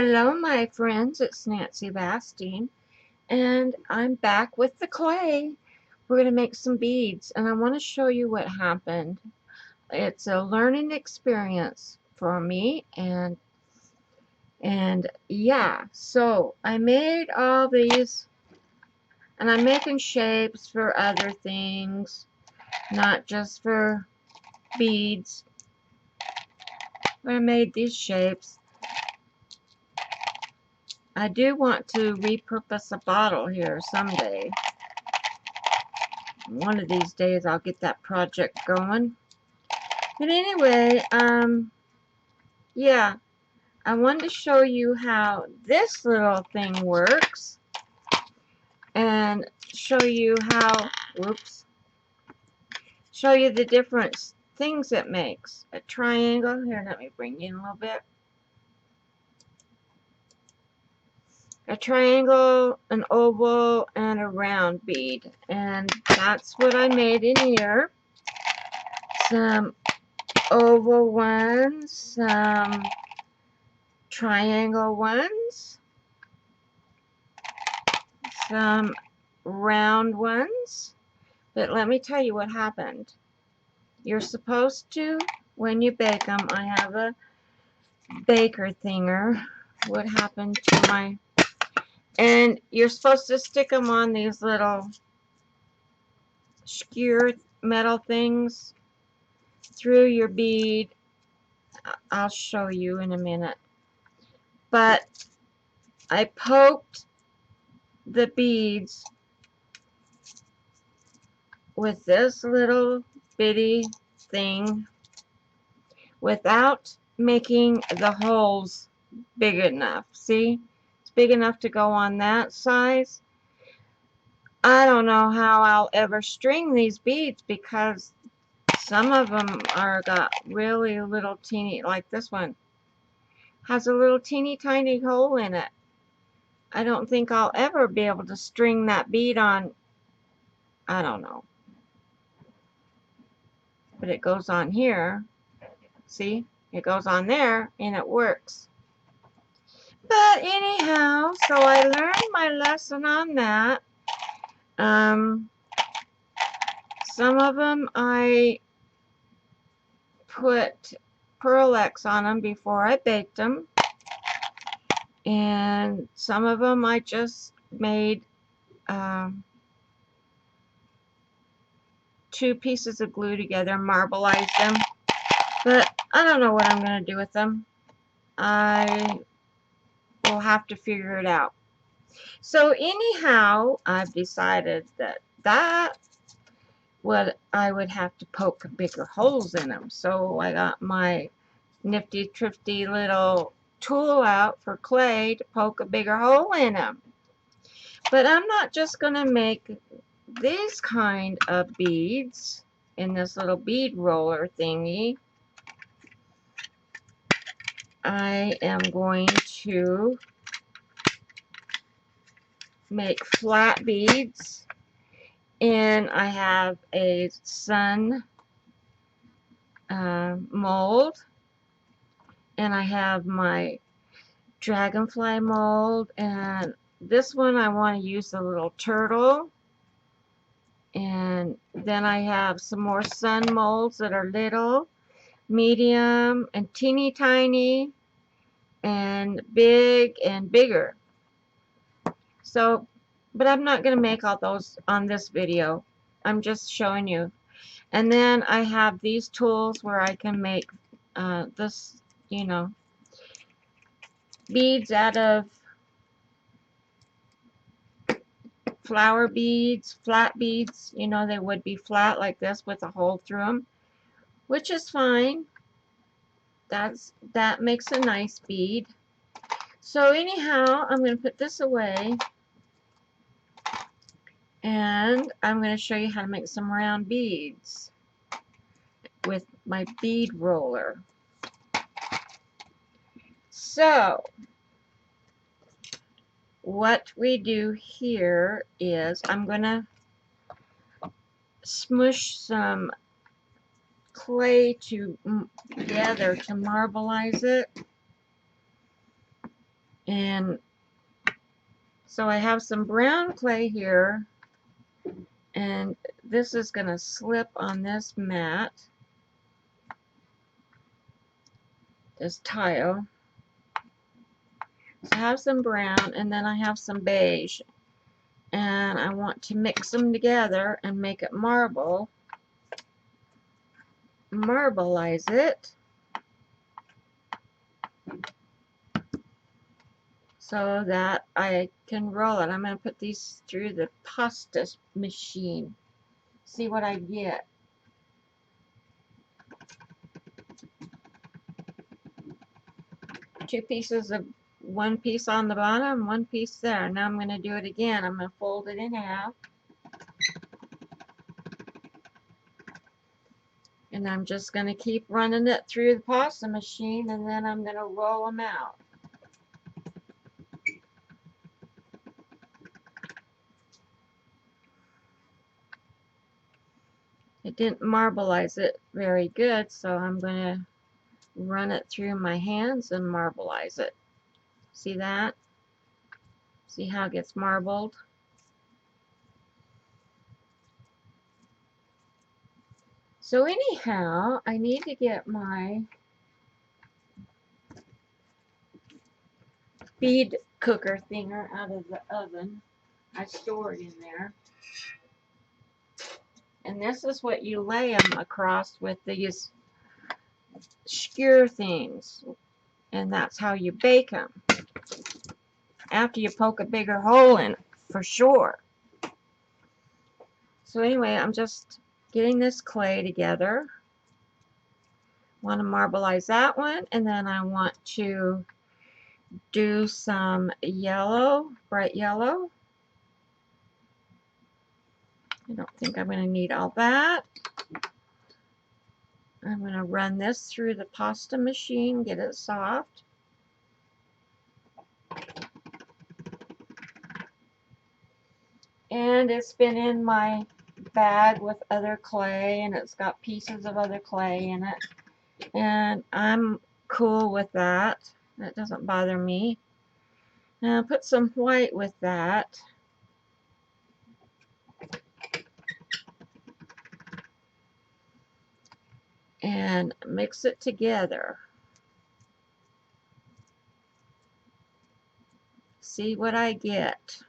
Hello, my friends. It's Nancy Bastine, and I'm back with the clay. We're going to make some beads, and I want to show you what happened. It's a learning experience for me, and yeah. So I made all these, and I'm making shapes for other things, not just for beads. But I made these shapes. I do want to repurpose a bottle here someday. One of these days I'll get that project going. But anyway, yeah, I wanted to show you how this little thing works and show you how, whoops, show you the different things it makes. A triangle, here, let me bring you in a little bit. A triangle, an oval, and a round bead. And that's what I made in here. Some oval ones, some triangle ones, some round ones. But let me tell you what happened. You're supposed to, when you bake them, I have a baker thinger. What happened to my, and you're supposed to stick them on these little skewer metal things through your bead. I'll show you in a minute. But I poked the beads with this little bitty thing without making the holes big enough. See? It's big enough to go on that size. I don't know how I'll ever string these beads because some of them are got really little teeny, like this one has a little teeny tiny hole in it. I don't think I'll ever be able to string that bead on. I don't know. But it goes on here. See? It goes on there and it works. But anyhow, so I learned my lesson on that. Some of them I put Pearl X on them before I baked them. And some of them I just made 2 pieces of glue together, marbleized them. But I don't know what I'm going to do with them. I will have to figure it out. So anyhow, I've decided that I would have to poke bigger holes in them. So I got my nifty trifty little tool out for clay to poke a bigger hole in them. But I'm not just going to make these kind of beads in this little bead roller thingy. I am going to make flat beads, and I have a sun mold, and I have my Dragonfly mold, and this one I want to use a little turtle, and then I have some more sun molds that are little, medium, and teeny tiny, and big and bigger. So, but I'm not going to make all those on this video. I'm just showing you. And then I have these tools where I can make this, you know, beads out of flower beads, flat beads. You know, they would be flat like this with a hole through them, which is fine. That makes a nice bead. So anyhow, I'm going to put this away, and I'm going to show you how to make some round beads with my bead roller. So what we do here is I'm going to smush some clay together to marbleize it. And so I have some brown clay here, and this is going to slip on this mat, this tile. So I have some brown, and then I have some beige, and I want to mix them together and make it marbleize it, so that I can roll it. I'm going to put these through the pasta machine, see what I get. Two pieces of one piece on the bottom, one piece there. Now I'm going to do it again. I'm going to fold it in half. And I'm just going to keep running it through the pasta machine, and then I'm going to roll them out. It didn't marbleize it very good, so I'm going to run it through my hands and marbleize it. See that? See how it gets marbled? So anyhow, I need to get my bead cooker thinger out of the oven. I store it in there. And this is what you lay them across with these skewer things. And that's how you bake them. After you poke a bigger hole in, for sure. So anyway, I'm just getting this clay together. Want to marbleize that one, and then I want to do some yellow, bright yellow. I don't think I'm going to need all that. I'm going to run this through the pasta machine, get it soft. And it's been in my bag with other clay, and it's got pieces of other clay in it. And I'm cool with that. That doesn't bother me. Now I'll put some white with that. And mix it together. See what I get.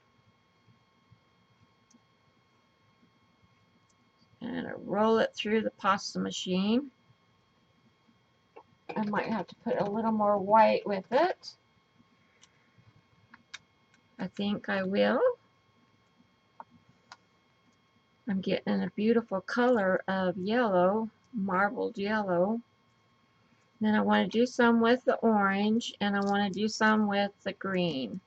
And I roll it through the pasta machine. I might have to put a little more white with it. I think I will. I'm getting a beautiful color of yellow, marbled yellow. Then I want to do some with the orange, and I want to do some with the green.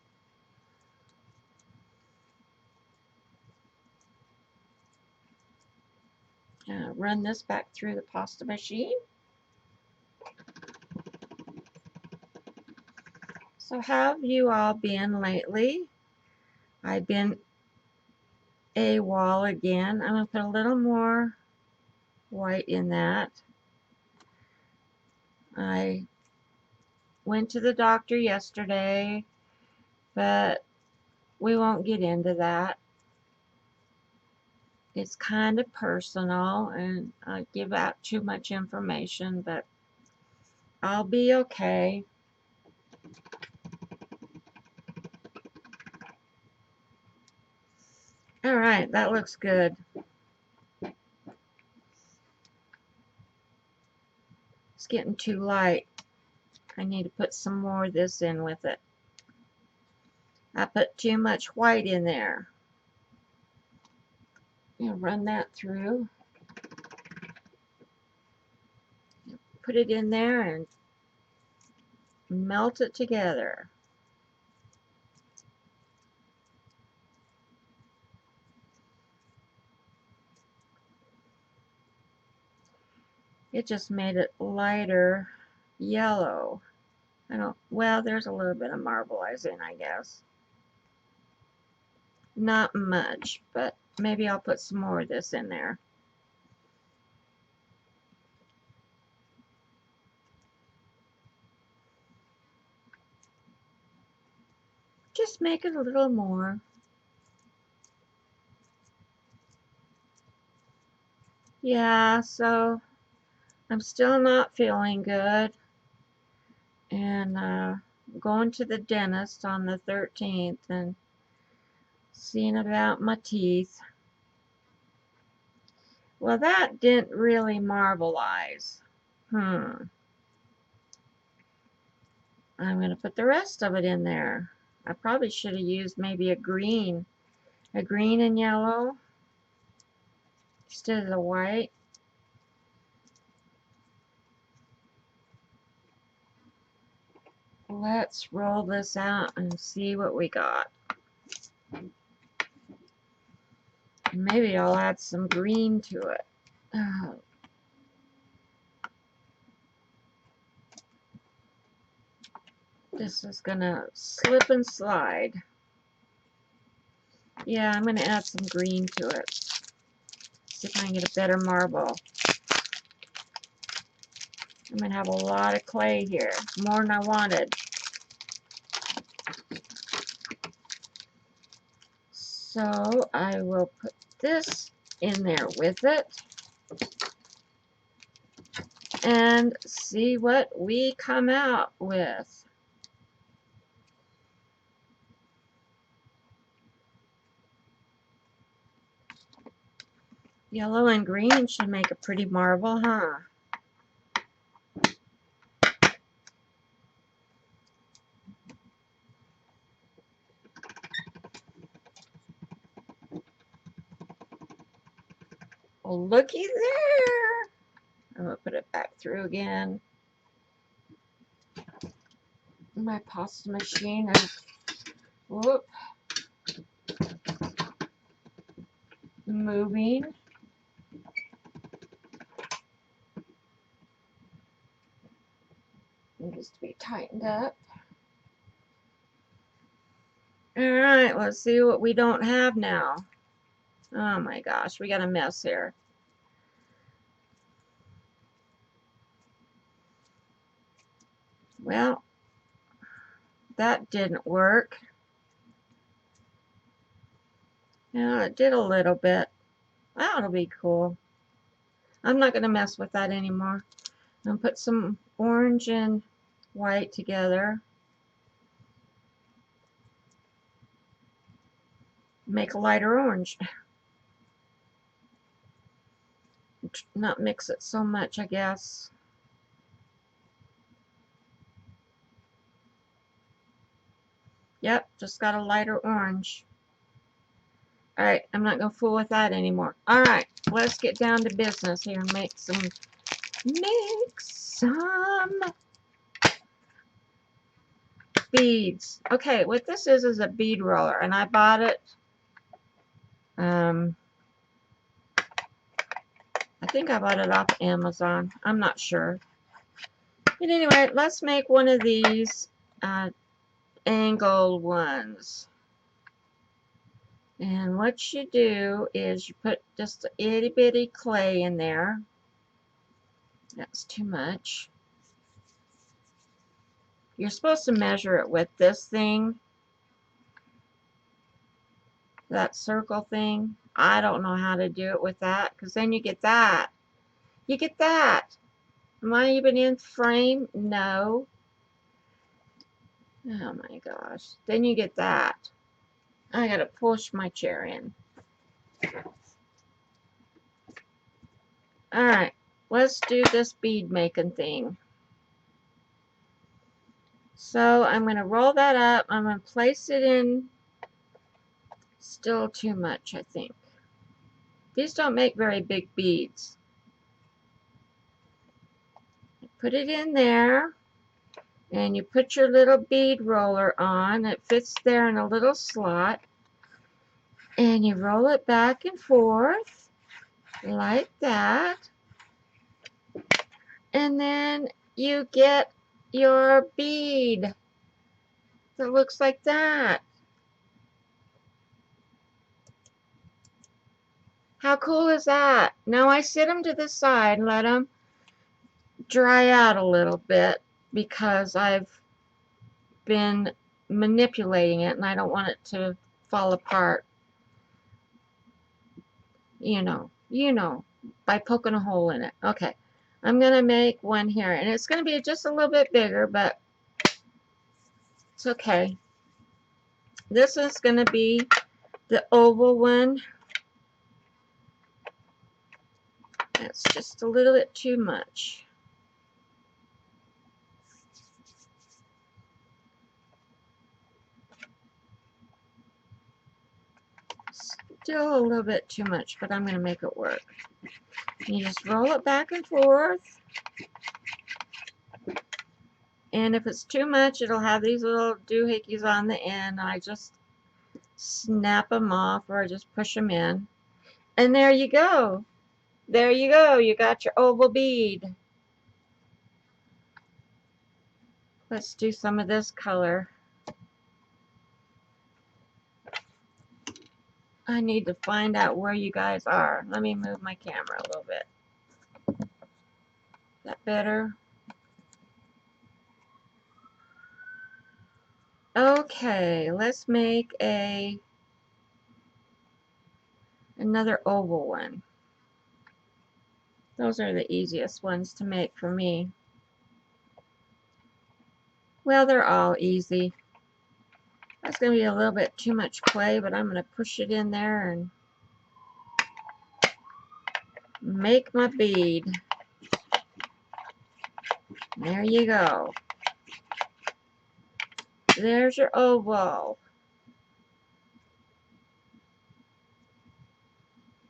Run this back through the pasta machine. So how have you all been lately? I've been AWOL again. I'm going to put a little more white in that. I went to the doctor yesterday, but we won't get into that. It's kind of personal, and I give out too much information, but I'll be okay. All right, that looks good. It's getting too light. I need to put some more of this in with it. I put too much white in there. Run that through. Put it in there and melt it together. It just made it lighter yellow. Well, there's a little bit of marbleizing, I guess. Not much, but maybe I'll put some more of this in there. Just make it a little more. Yeah, so I'm still not feeling good. And going to the dentist on the 13th and seeing about my teeth. Well, that didn't really marbleize. I'm going to put the rest of it in there. I probably should have used maybe a green and yellow instead of the white. Let's roll this out and see what we got. Maybe I'll add some green to it. This is gonna slip and slide. Yeah, I'm gonna add some green to it. See if I can get a better marble. I'm gonna have a lot of clay here, more than I wanted. So I will put this in there with it and see what we come out with. Yellow and green should make a pretty marble, huh? Well, looky there. I'm going to put it back through again. My pasta machine is, whoop, moving. Needs to be tightened up. Alright, let's see what we don't have now. Oh my gosh, we got a mess here. Well, that didn't work. Yeah, it did a little bit. That'll be cool. I'm not going to mess with that anymore. I'm going to put some orange and white together. Make a lighter orange. Not mix it so much, I guess. Yep, just got a lighter orange. Alright, I'm not going to fool with that anymore. Alright, let's get down to business here and make some beads. Okay, what this is a bead roller, and I bought it. I think I bought it off Amazon. I'm not sure. But anyway, let's make one of these angled ones. And what you do is you put just a itty bitty clay in there. That's too much. You're supposed to measure it with this thing. That circle thing. I don't know how to do it with that, because then you get that. You get that. Am I even in frame? No. Oh my gosh. Then you get that. I gotta push my chair in. Alright, let's do this bead making thing. So I'm going to roll that up. I'm going to place it in. Still too much, I think. These don't make very big beads. Put it in there. And you put your little bead roller on. It fits there in a little slot. And you roll it back and forth. Like that. And then you get your bead that looks like that. How cool is that? Now I sit them to the side and let them dry out a little bit because I've been manipulating it, and I don't want it to fall apart. You know, by poking a hole in it. Okay, I'm going to make one here, and it's going to be just a little bit bigger, but it's okay. This is going to be the oval one. That's just a little bit too much. Still a little bit too much, but I'm going to make it work. You just roll it back and forth. And if it's too much, it'll have these little doohickeys on the end. I just snap them off, or I just push them in. And there you go. There you go. You got your oval bead. Let's do some of this color. I need to find out where you guys are. Let me move my camera a little bit. Is that better? Okay, let's make another oval one. Those are the easiest ones to make for me. Well, they're all easy. That's going to be a little bit too much clay, but I'm going to push it in there and make my bead. There you go. There's your oval.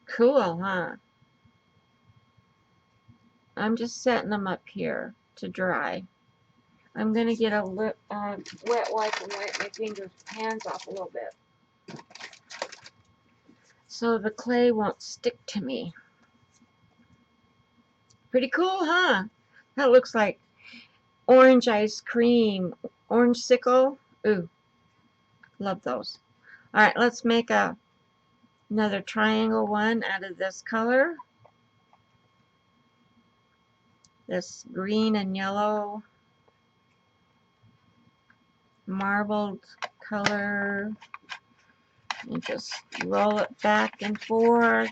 Cool, huh? I'm just setting them up here to dry. I'm going to get a wet wipe and wipe my hands off a little bit, so the clay won't stick to me. Pretty cool, huh? That looks like orange ice cream. Orange Sickle. Ooh, love those. Alright, let's make another triangle one out of this color. This green and yellow marbled color. And just roll it back and forth.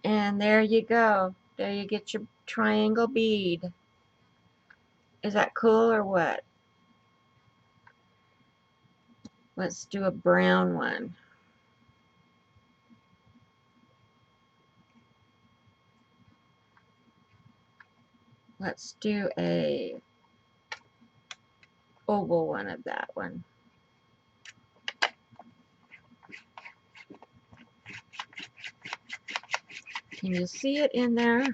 And there you go. There you get your triangle bead. Is that cool or what? Let's do a brown one. Let's do a oval one of that one. Can you see it in there?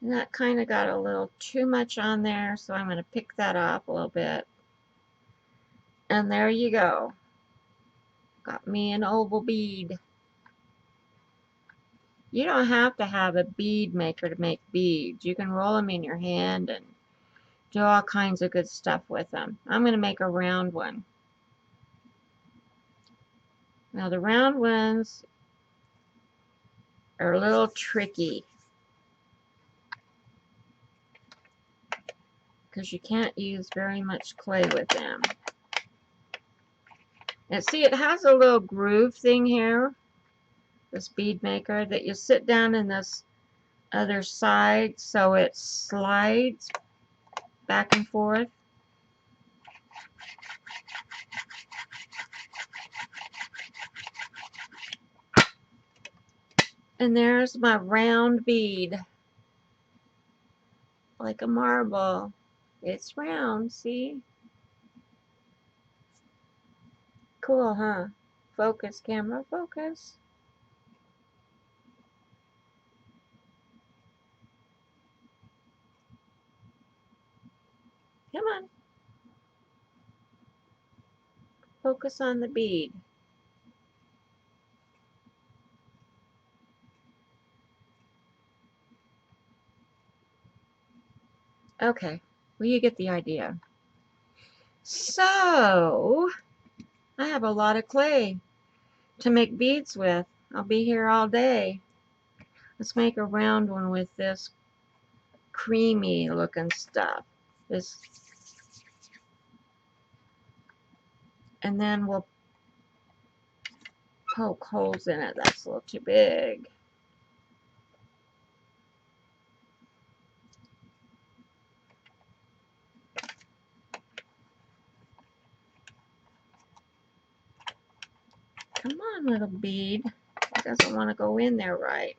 And that kind of got a little too much on there, so I'm going to pick that off a little bit. And there you go. Got me an oval bead. You don't have to have a bead maker to make beads. You can roll them in your hand and do all kinds of good stuff with them. I'm going to make a round one. Now the round ones are a little tricky, because you can't use very much clay with them. And see, it has a little groove thing here, this bead maker, that you sit down in this other side so it slides back and forth. And there's my round bead, like a marble. It's round, see? Cool, huh? Focus, camera, focus. Come on. Focus on the bead. Okay, well, you get the idea. So, I have a lot of clay to make beads with. I'll be here all day. Let's make a round one with this creamy looking stuff. This, and then we'll poke holes in it. That's a little too big. Come on, little bead. It doesn't want to go in there right.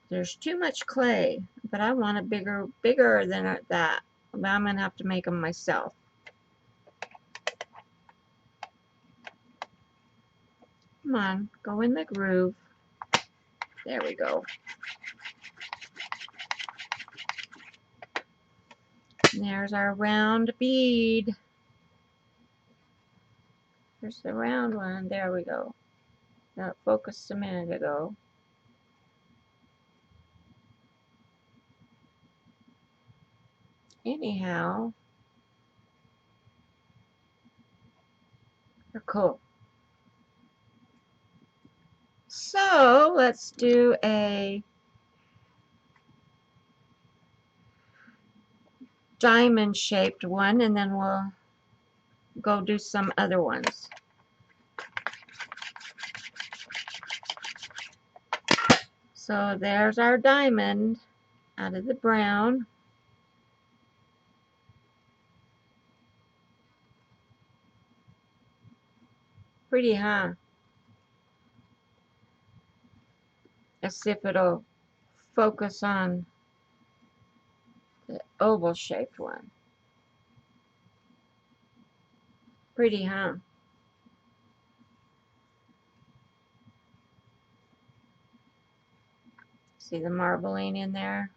There's too much clay, but I want it bigger than that. But I'm going to have to make them myself. Come on, go in the groove. There we go. And there's our round bead. Here's the round one. There we go. That focused a minute ago. Anyhow, they're cool. So let's do a diamond shaped one, and then we'll go do some other ones. So there's our diamond out of the brown. Pretty, huh? Let's see if it'll focus on the oval shaped one. Pretty, huh? See the marbling in there?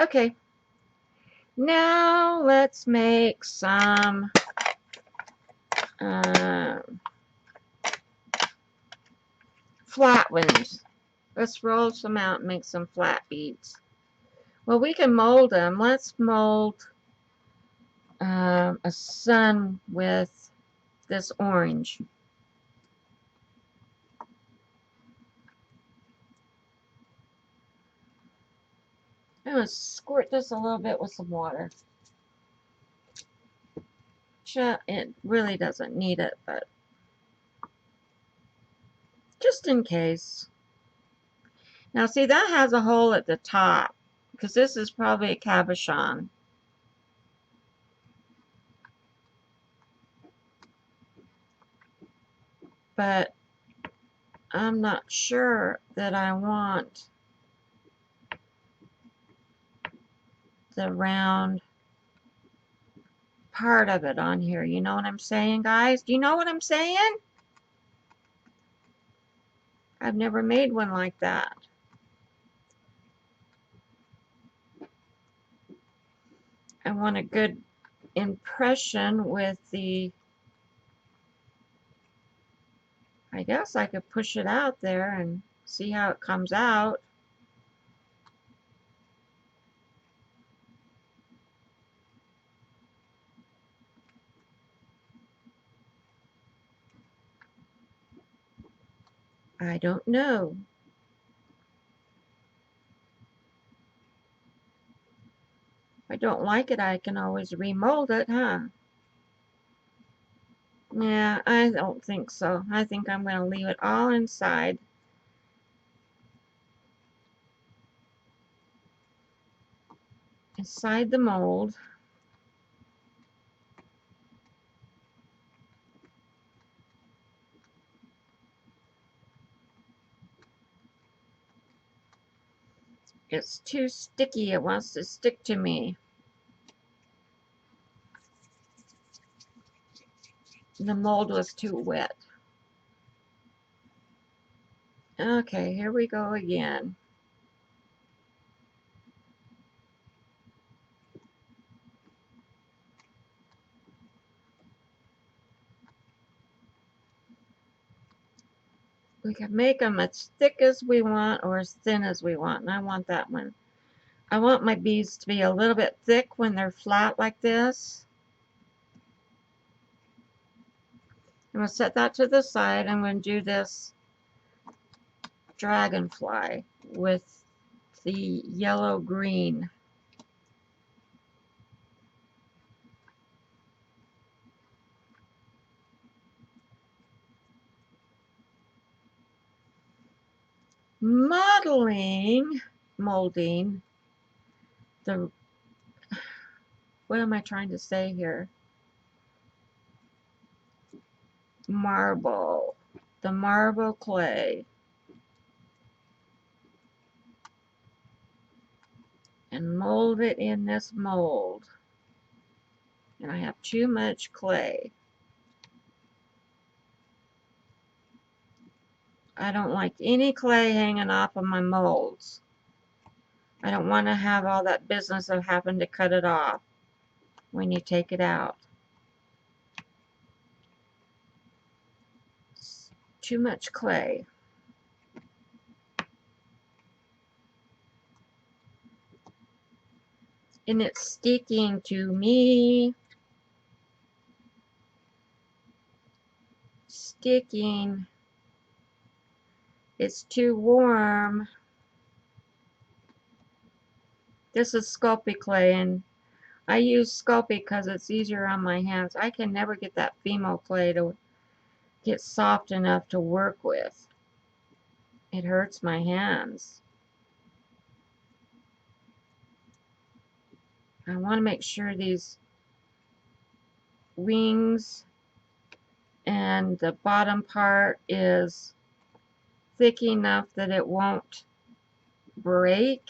Okay. Now let's make some flat ones. Let's roll some out and make some flat beads. Well, we can mold them. Let's mold a sun with this orange. I'm going to squirt this a little bit with some water. It really doesn't need it, but just in case. Now see, that has a hole at the top because this is probably a cabochon. But I'm not sure that I want the round part of it on here. You know what I'm saying, guys? Do you know what I'm saying? I've never made one like that. I want a good impression with the, I guess I could push it out there and see how it comes out. I don't know. If I don't like it, I can always remold it, huh? Yeah, I don't think so. I think I'm going to leave it all inside. Inside the mold. It's too sticky. It wants to stick to me. The mold was too wet. Okay, here we go again. We can make them as thick as we want or as thin as we want, and I want that one. I want my beads to be a little bit thick when they're flat like this. I'm going to set that to the side. I'm going to do this Dragonfly with the yellow-green. Molding the, what am I trying to say here? Marble, the marble clay, and mold it in this mold. And I have too much clay. I don't like any clay hanging off of my molds. I don't want to have all that business of having to cut it off when you take it out. It's too much clay. And it's sticking to me. Sticking. It's too warm. This is Sculpey clay, and I use Sculpey because it's easier on my hands. I can never get that Fimo clay to get soft enough to work with. It hurts my hands. I want to make sure these wings and the bottom part is thick enough that it won't break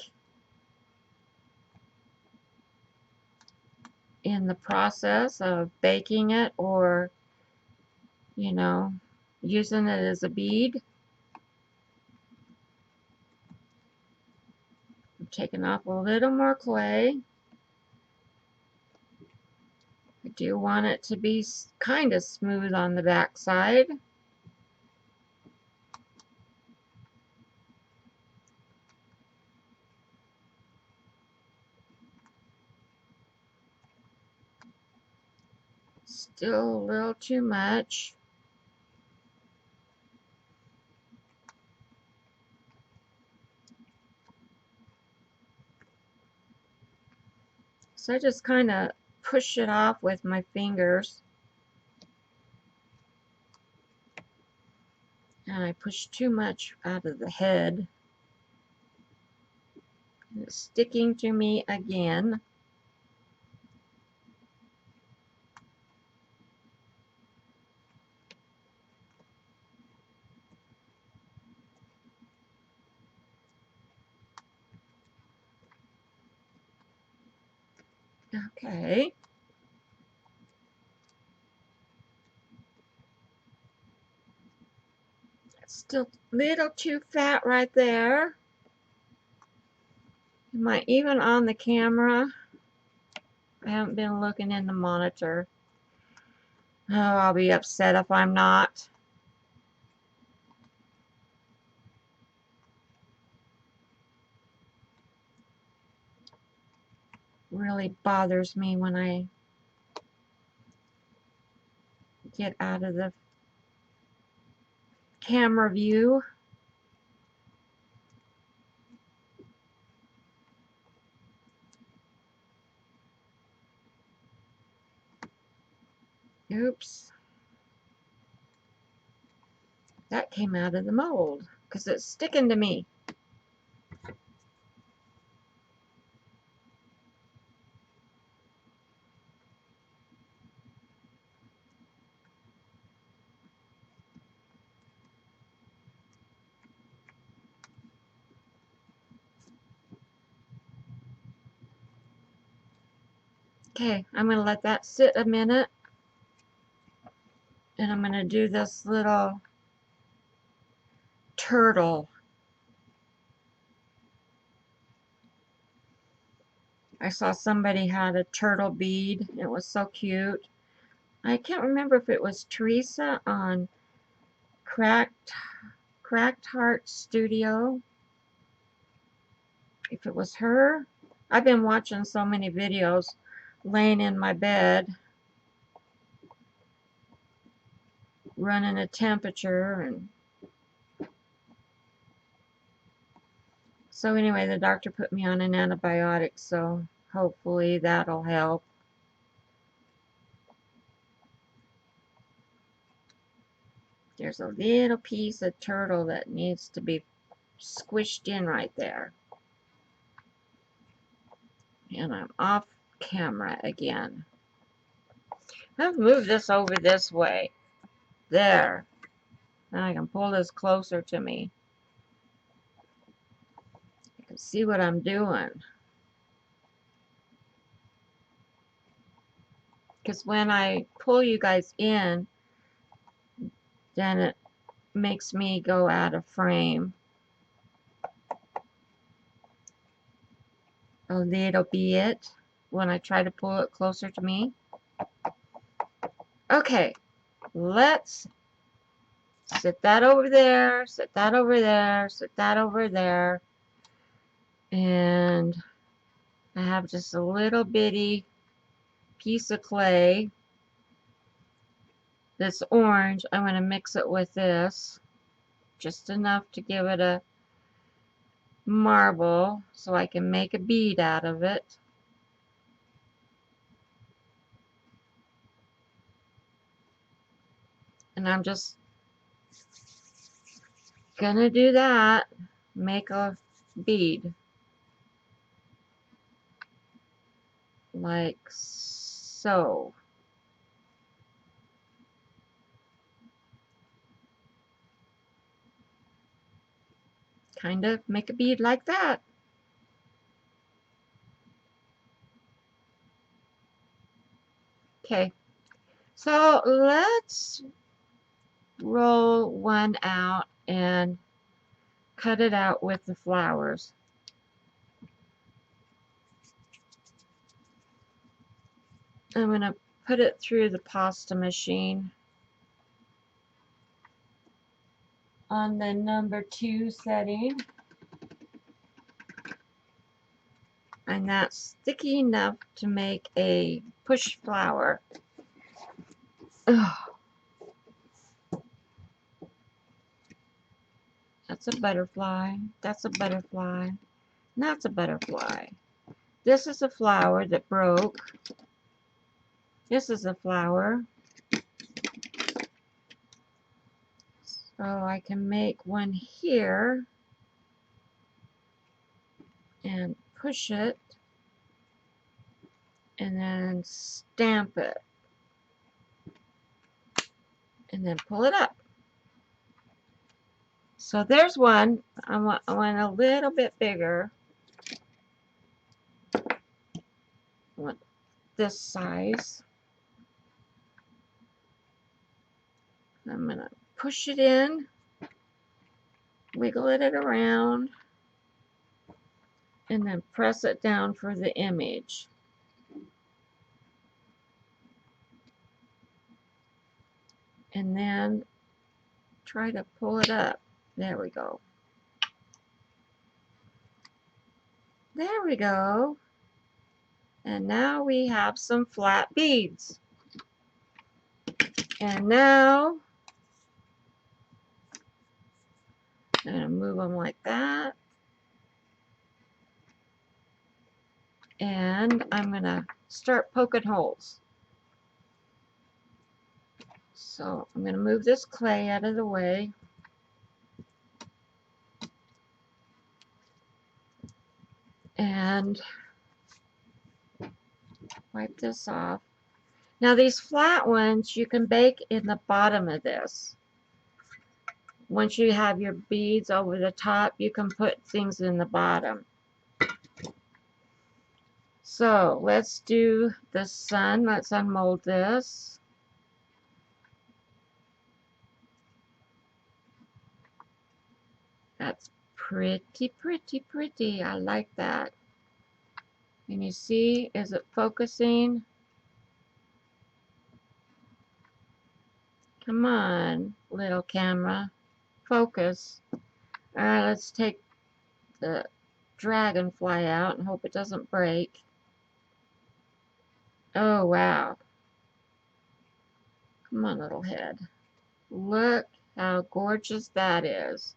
in the process of baking it, or, you know, using it as a bead. I'm taking off a little more clay. I do want it to be kind of smooth on the back side. Still a little too much. So I just kind of push it off with my fingers. And I push too much out of the head. And it's sticking to me again. Okay. It's still a little too fat right there. Am I even on the camera? I haven't been looking in the monitor. Oh, I'll be upset if I'm not. Really bothers me when I get out of the camera view. Oops. That came out of the mold because it's sticking to me. Okay, I'm going to let that sit a minute. And I'm going to do this little turtle. I saw somebody had a turtle bead. It was so cute. I can't remember if it was Teresa on Cracked Heart Studio. If it was her. I've been watching so many videos laying in my bed. running a temperature. And so anyway, the doctor put me on an antibiotic, so hopefully that'll help. There's a little piece of turtle that needs to be squished in right there. And I'm off camera again. I've moved this over this way. There. Now I can pull this closer to me. You can see what I'm doing. Because when I pull you guys in, then it makes me go out of frame a little bit when I try to pull it closer to me. Okay, let's sit that over there, sit that over there, sit that over there. And I have just a little bitty piece of clay that's orange. I'm going to mix it with this, just enough to give it a marble so I can make a bead out of it. And I'm just gonna do that, make a bead like so. Kind of make a bead like that. Okay, so let's roll one out and cut it out with the flowers. I'm going to put it through the pasta machine on the number 2 setting. And that's sticky enough to make a push flower. Ugh. That's a butterfly. That's a butterfly. That's a butterfly. This is a flower that broke. This is a flower. So I can make one here and push it and then stamp it and then pull it up. So there's one. I want a little bit bigger. I want this size. I'm going to push it in, wiggle it around, and then press it down for the image. And then try to pull it up. There we go. There we go. And now we have some flat beads. And now I'm going to move them like that. And I'm going to start poking holes. So I'm going to move this clay out of the way. And wipe this off. Now these flat ones you can bake in the bottom of this. Once you have your beads over the top, you can put things in the bottom. So let's do the sun. Let's unmold this. That's pretty, pretty, pretty. I like that. And you see, is it focusing? Come on, little camera. Focus. Alright, let's take the dragonfly out and hope it doesn't break. Oh, wow. Come on, little head. Look how gorgeous that is.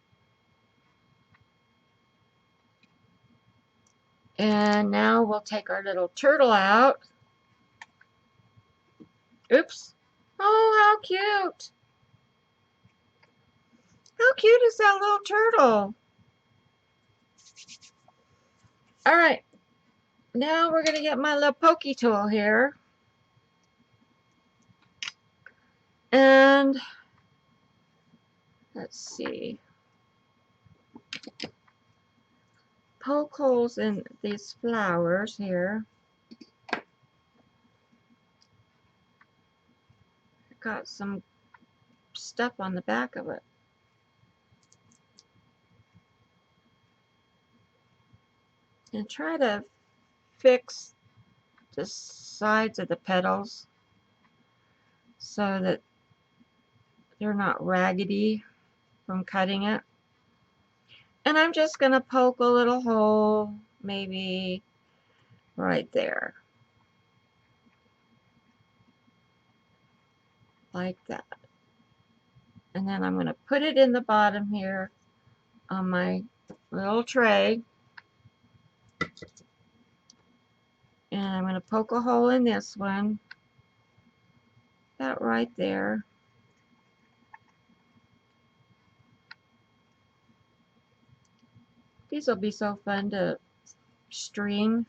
And now we'll take our little turtle out. Oops. Oh, how cute. How cute is that little turtle? All right. Now we're going to get my little pokey tool here. And let's see. Poke holes in these flowers here. Got some stuff on the back of it. And try to fix the sides of the petals so that they're not raggedy from cutting it. And I'm just going to poke a little hole, maybe right there. Like that. And then I'm going to put it in the bottom here on my little tray. And I'm going to poke a hole in this one. That right there. These will be so fun to string.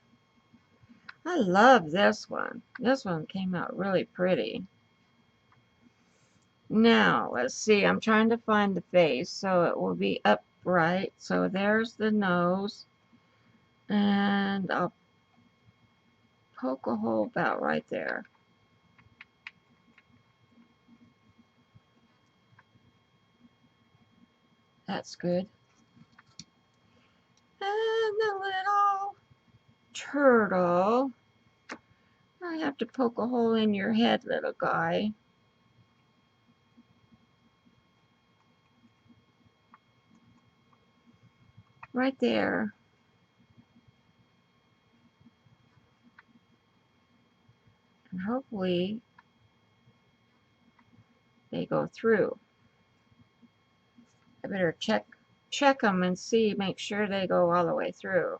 I love this one. This one came out really pretty. Now, let's see. I'm trying to find the face so it will be upright. So there's the nose. And I'll poke a hole about right there. That's good. And the little turtle. I have to poke a hole in your head, little guy. Right there. And hopefully they go through. I better check them and see, make sure they go all the way through.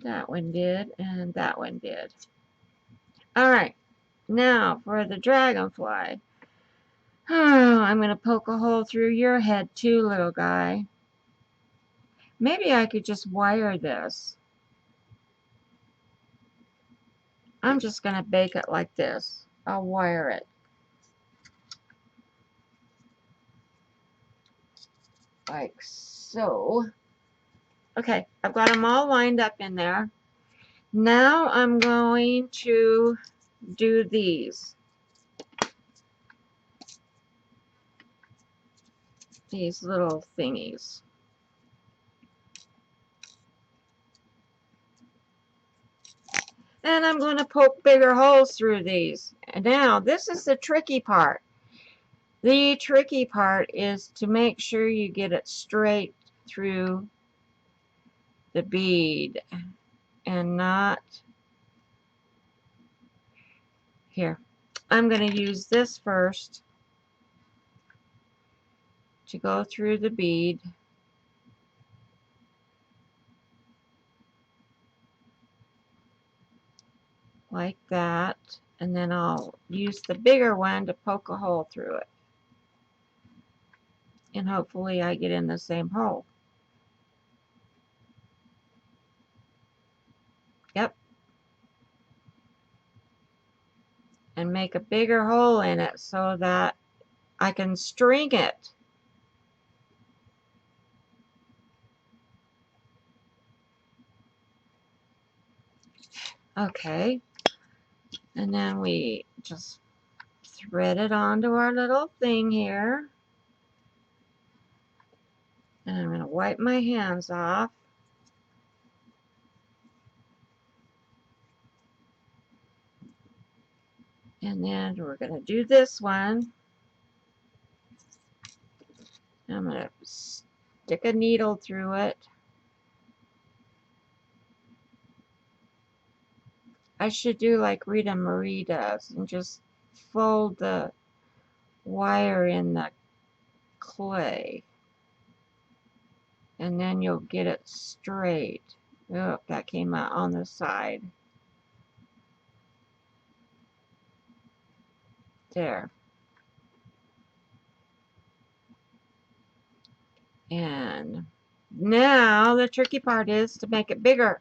That one did, and that one did. Alright, now for the dragonfly. Oh, I'm going to poke a hole through your head too, little guy. Maybe I could just wire this. I'm just going to bake it like this. I'll wire it. Like so. Okay, I've got them all lined up in there. Now I'm going to do these little thingies. And I'm going to poke bigger holes through these. And now, this is the tricky part. The tricky part is to make sure you get it straight through the bead and not here. I'm going to use this first to go through the bead. Like that. And then I'll use the bigger one to poke a hole through it. And hopefully I get in the same hole. Yep. And make a bigger hole in it so that I can string it. Okay. And then we just thread it onto our little thing here. And I'm going to wipe my hands off. And then we're going to do this one. I'm going to stick a needle through it. I should do like Rita Marie does and just fold the wire in the clay. And then you'll get it straight. Oh, that came out on the side. There. And now the tricky part is to make it bigger.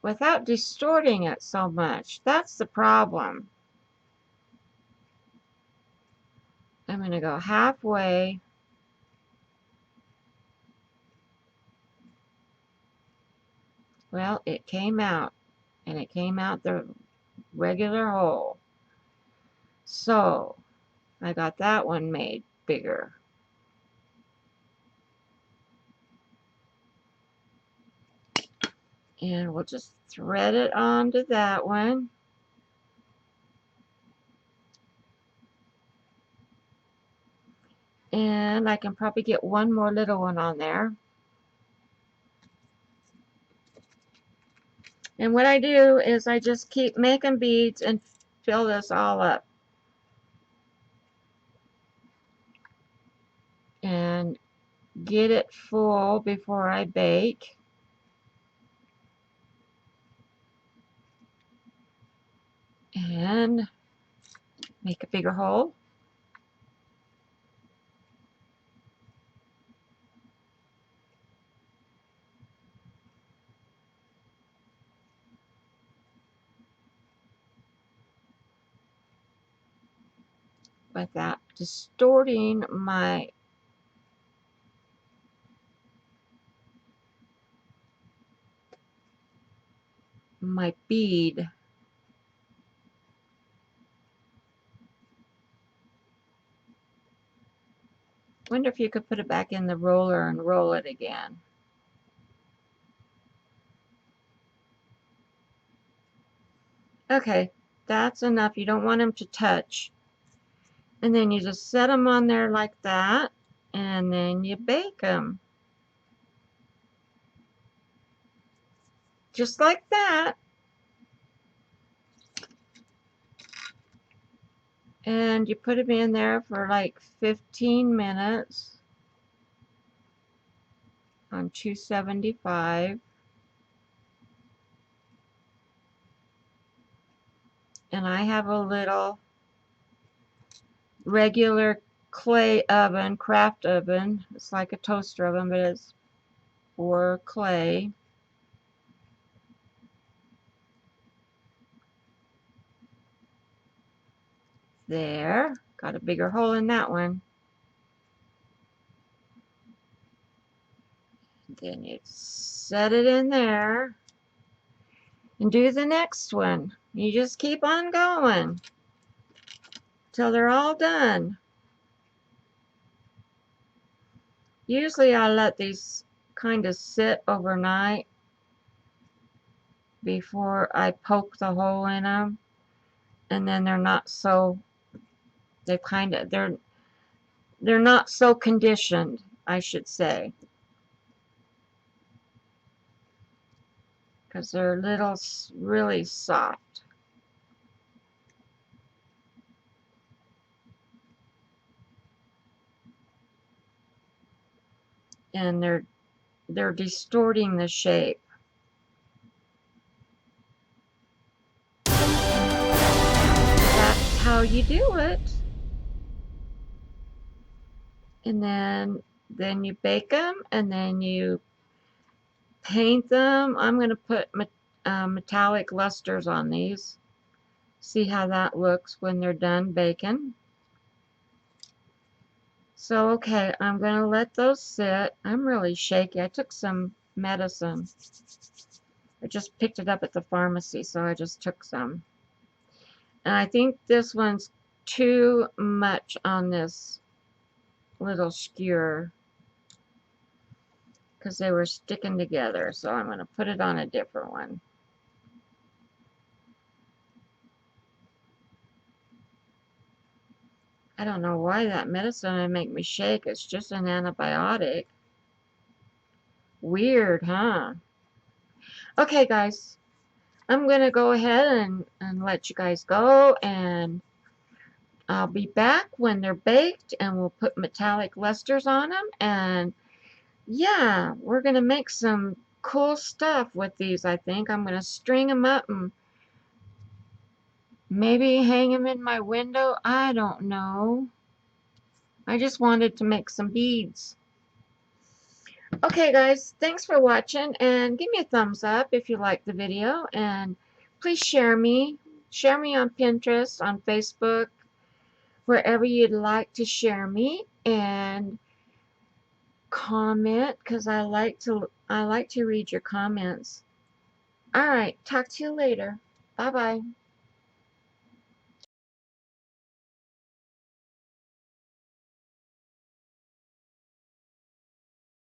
Without distorting it so much. That's the problem. I'm going to go halfway. Well, it came out. And it came out the regular hole. So, I got that one made bigger. And we'll just thread it onto that one. And I can probably get one more little one on there. And what I do is I just keep making beads and fill this all up. And get it full before I bake. And make a bigger hole. Without distorting my bead. Wonder if you could put it back in the roller and roll it again. Okay, that's enough. You don't want them to touch. And then you just set them on there like that, and then you bake them. Just like that. And you put them in there for like 15 minutes on 275. And I have a little regular clay oven, craft oven. It's like a toaster oven, but it's for clay. There, got a bigger hole in that one. Then you set it in there and do the next one. You just keep on going till they're all done. Usually I let these kind of sit overnight before I poke the hole in them, and then they're not so, they're not so conditioned, I should say, because they're little really soft. And they're distorting the shape. That's how you do it. And then you bake them, and then you paint them. I'm going to put metallic lusters on these. See how that looks when they're done baking. So, okay, I'm going to let those sit. I'm really shaky. I took some medicine. I just picked it up at the pharmacy, so I just took some. And I think this one's too much on this little skewer because they were sticking together. So I'm going to put it on a different one. I don't know why that medicine would make me shake. It's just an antibiotic. Weird, huh? Okay, guys. I'm going to go ahead and let you guys go, and I'll be back when they're baked, and we'll put metallic lusters on them, and yeah, we're going to make some cool stuff with these, I think. I'm going to string them up and maybe hang them in my window. I don't know. I just wanted to make some beads. Okay, guys, thanks for watching, and give me a thumbs up if you like the video, and please share me. Share me on Pinterest, on Facebook, wherever you'd like to share me, and comment, because I like to read your comments. All right, talk to you later. Bye bye.